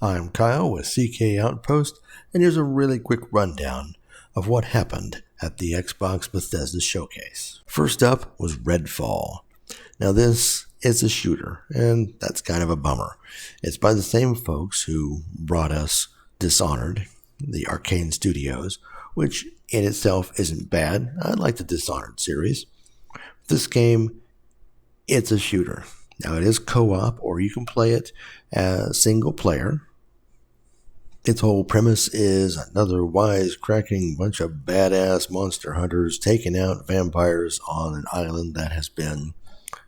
I'm Kyle with CK Outpost, and here's a really quick rundown of what happened at the Xbox Bethesda showcase. First up was Redfall. Now this is a shooter, and that's kind of a bummer. It's by the same folks who brought us Dishonored, the Arcane Studios, which in itself isn't bad. I like the Dishonored series. This game, it's a shooter. Now it is co-op, or you can play it as single player. Its whole premise is another wisecracking bunch of badass monster hunters taking out vampires on an island that has been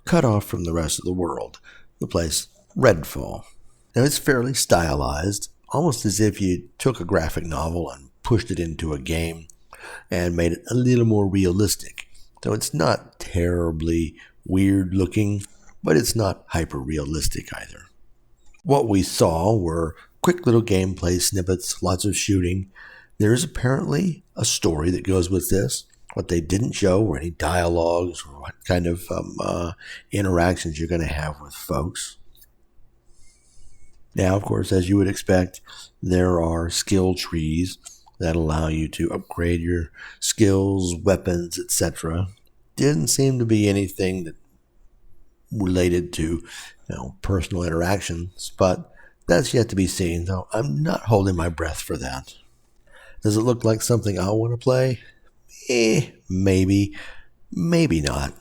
cut off from the rest of the world. The place, Redfall. Now it's fairly stylized, almost as if you took a graphic novel and pushed it into a game and made it a little more realistic. So it's not terribly weird looking, but it's not hyper-realistic either. What we saw were quick little gameplay snippets, lots of shooting. There is apparently a story that goes with this. What they didn't show were any dialogues or what kind of interactions you're going to have with folks. Now, of course, as you would expect, there are skill trees that allow you to upgrade your skills, weapons, etc. Didn't seem to be anything that related to personal interactions, but that's yet to be seen, so I'm not holding my breath for that. Does it look like something I want to play? Maybe. Maybe not.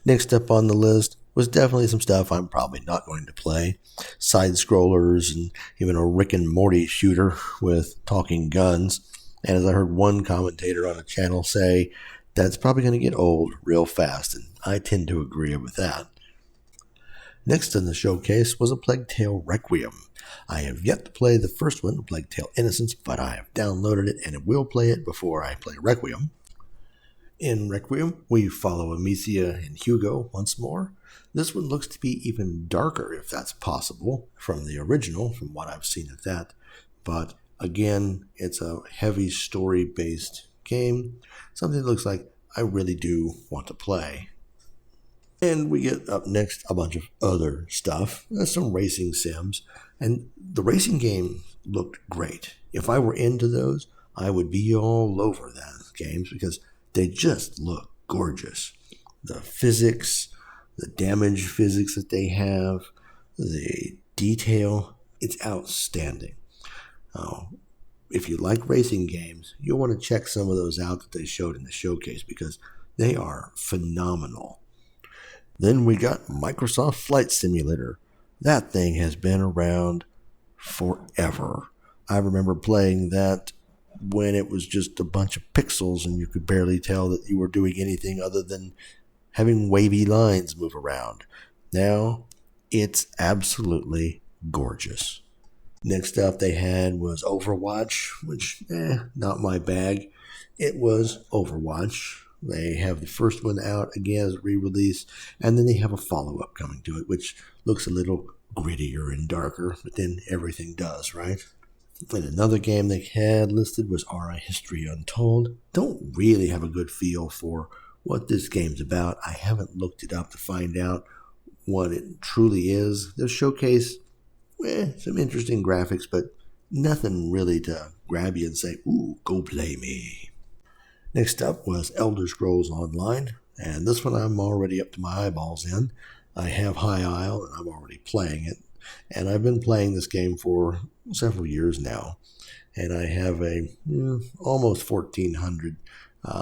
Next up on the list was definitely some stuff I'm probably not going to play. Side-scrollers and even a Rick and Morty shooter with talking guns. And as I heard one commentator on a channel say, that's probably going to get old real fast, and I tend to agree with that. Next in the showcase was A Plague Tale Requiem. I have yet to play the first one, A Plague Tale Innocence, but I have downloaded it and will play it before I play Requiem. In Requiem, we follow Amicia and Hugo once more. This one looks to be even darker, if that's possible, from the original, from what I've seen of that. But again, it's a heavy story-based game, something that looks like I really do want to play. And we get up next a bunch of other stuff, some racing sims, and the racing game looked great. If I were into those, I would be all over those games because they just look gorgeous. The physics, the damage physics that they have, the detail, it's outstanding. If you like racing games, you'll want to check some of those out that they showed in the showcase because they are phenomenal. Then we got Microsoft Flight Simulator. That thing has been around forever. I remember playing that when it was just a bunch of pixels and you could barely tell that you were doing anything other than having wavy lines move around. Now, it's absolutely gorgeous. Next up they had was Overwatch, which, not my bag. It was Overwatch. They have the first one out again as a re-release, and then they have a follow-up coming to it, which looks a little grittier and darker, but then everything does, right? And another game they had listed was RI History Untold. Don't really have a good feel for what this game's about. I haven't looked it up to find out what it truly is. The showcase, some interesting graphics, but nothing really to grab you and say, ooh, go play me. Next up was Elder Scrolls Online, and this one I'm already up to my eyeballs in. I have High Isle, and I'm already playing it, and I've been playing this game for several years now, and I have a almost 1400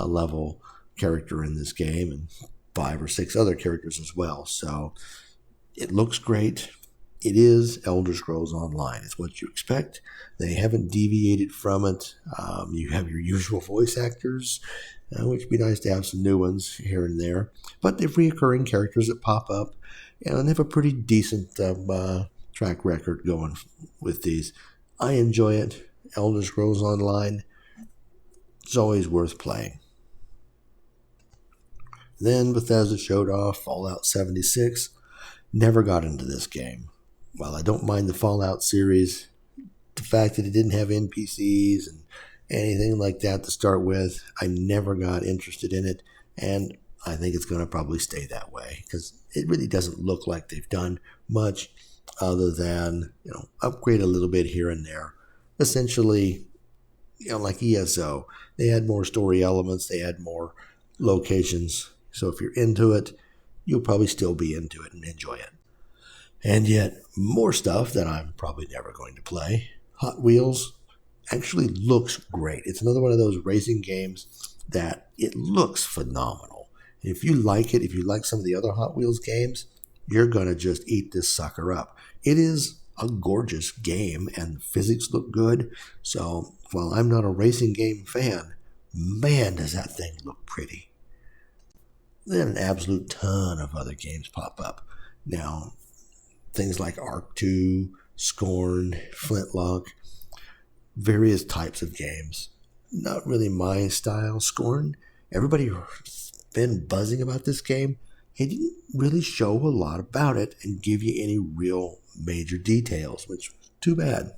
level character in this game, and 5 or 6 other characters as well, so it looks great. It is Elder Scrolls Online. It's what you expect. They haven't deviated from it. You have your usual voice actors, which would be nice to have some new ones here and there. But they have reoccurring characters that pop up, and they have a pretty decent track record going with these. I enjoy it. Elder Scrolls Online. It's always worth playing. Then Bethesda showed off Fallout 76. Never got into this game. While I don't mind the Fallout series, the fact that it didn't have NPCs and anything like that to start with, I never got interested in it, and I think it's going to probably stay that way because it really doesn't look like they've done much other than, upgrade a little bit here and there. Essentially, like ESO, they had more story elements, they had more locations. So if you're into it, you'll probably still be into it and enjoy it. And yet, more stuff that I'm probably never going to play. Hot Wheels actually looks great. It's another one of those racing games that it looks phenomenal. If you like it, if you like some of the other Hot Wheels games, you're going to just eat this sucker up. It is a gorgeous game and the physics look good. So while I'm not a racing game fan, man, does that thing look pretty. Then an absolute ton of other games pop up. Now, things like Arc 2, Scorn, Flintlock, various types of games. Not really my style. Scorn, everybody's been buzzing about this game. He didn't really show a lot about it and give you any real major details, which was too bad.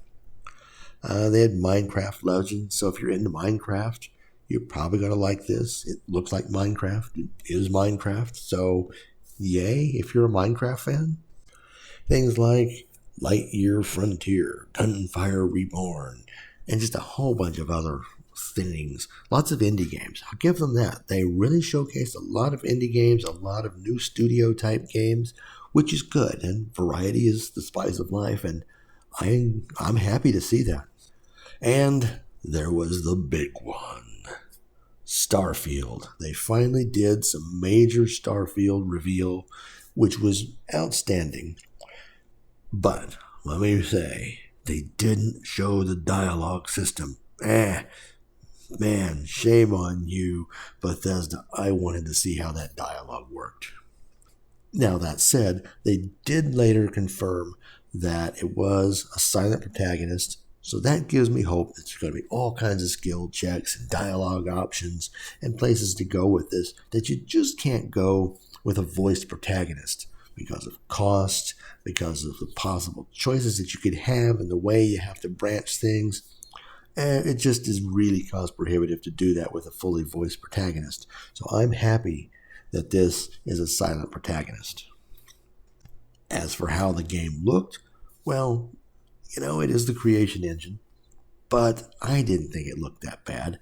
They had Minecraft Legends, so if you're into Minecraft, you're probably going to like this. It looks like Minecraft. It is Minecraft, so yay if you're a Minecraft fan. Things like Lightyear Frontier, Gunfire Reborn, and just a whole bunch of other things. Lots of indie games. I'll give them that. They really showcased a lot of indie games, a lot of new studio type games, which is good. And variety is the spice of life, and I'm happy to see that. And there was the big one. Starfield. They finally did some major Starfield reveal, which was outstanding. But let me say, they didn't show the dialogue system. Man, shame on you, Bethesda. I wanted to see how that dialogue worked. Now, that said, they did later confirm that it was a silent protagonist, so that gives me hope that there's going to be all kinds of skill checks and dialogue options and places to go with this that you just can't go with a voiced protagonist because of cost, because of the possible choices that you could have and the way you have to branch things. It just is really cost prohibitive to do that with a fully voiced protagonist. So I'm happy that this is a silent protagonist. As for how the game looked, well, it is the creation engine, but I didn't think it looked that bad.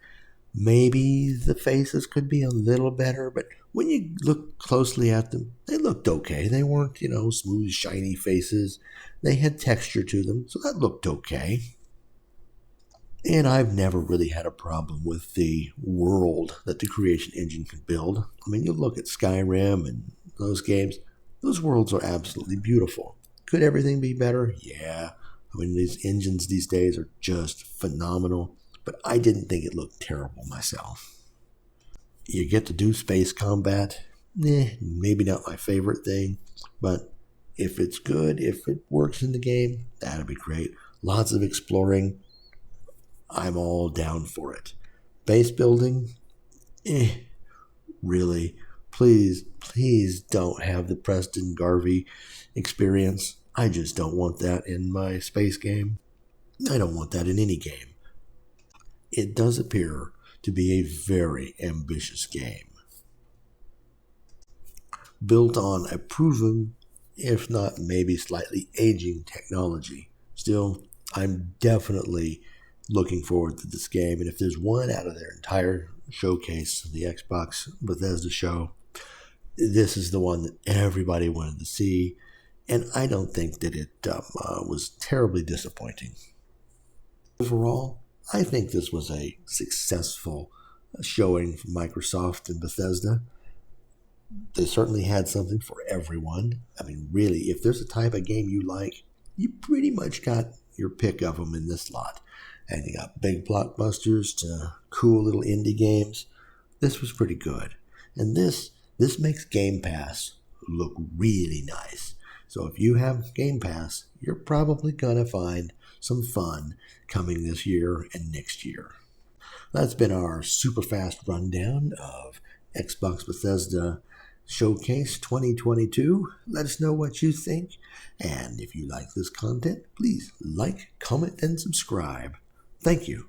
Maybe the faces could be a little better, but when you look closely at them, they looked okay. They weren't, smooth, shiny faces. They had texture to them, so that looked okay. And I've never really had a problem with the world that the creation engine can build. I mean, you look at Skyrim and those games, those worlds are absolutely beautiful. Could everything be better? Yeah. I mean, these engines these days are just phenomenal, but I didn't think it looked terrible myself. You get to do space combat. Maybe not my favorite thing, but if it's good, if it works in the game, that'd be great. Lots of exploring. I'm all down for it. Base building? Really? Please don't have the Preston Garvey experience. I just don't want that in my space game. I don't want that in any game. It does appear to be a very ambitious game, built on a proven, if not maybe slightly aging technology. Still, I'm definitely looking forward to this game, and if there's one out of their entire showcase, the Xbox Bethesda show, this is the one that everybody wanted to see, and I don't think that it was terribly disappointing. Overall, I think this was a successful showing from Microsoft and Bethesda. They certainly had something for everyone. I mean, really, if there's a type of game you like, you pretty much got your pick of them in this lot. And you got big blockbusters to cool little indie games. This was pretty good. And this makes Game Pass look really nice. So if you have Game Pass, you're probably going to find some fun coming this year and next year. That's been our super fast rundown of Xbox Bethesda Showcase 2022. Let us know what you think. And if you like this content, please like, comment, and subscribe. Thank you.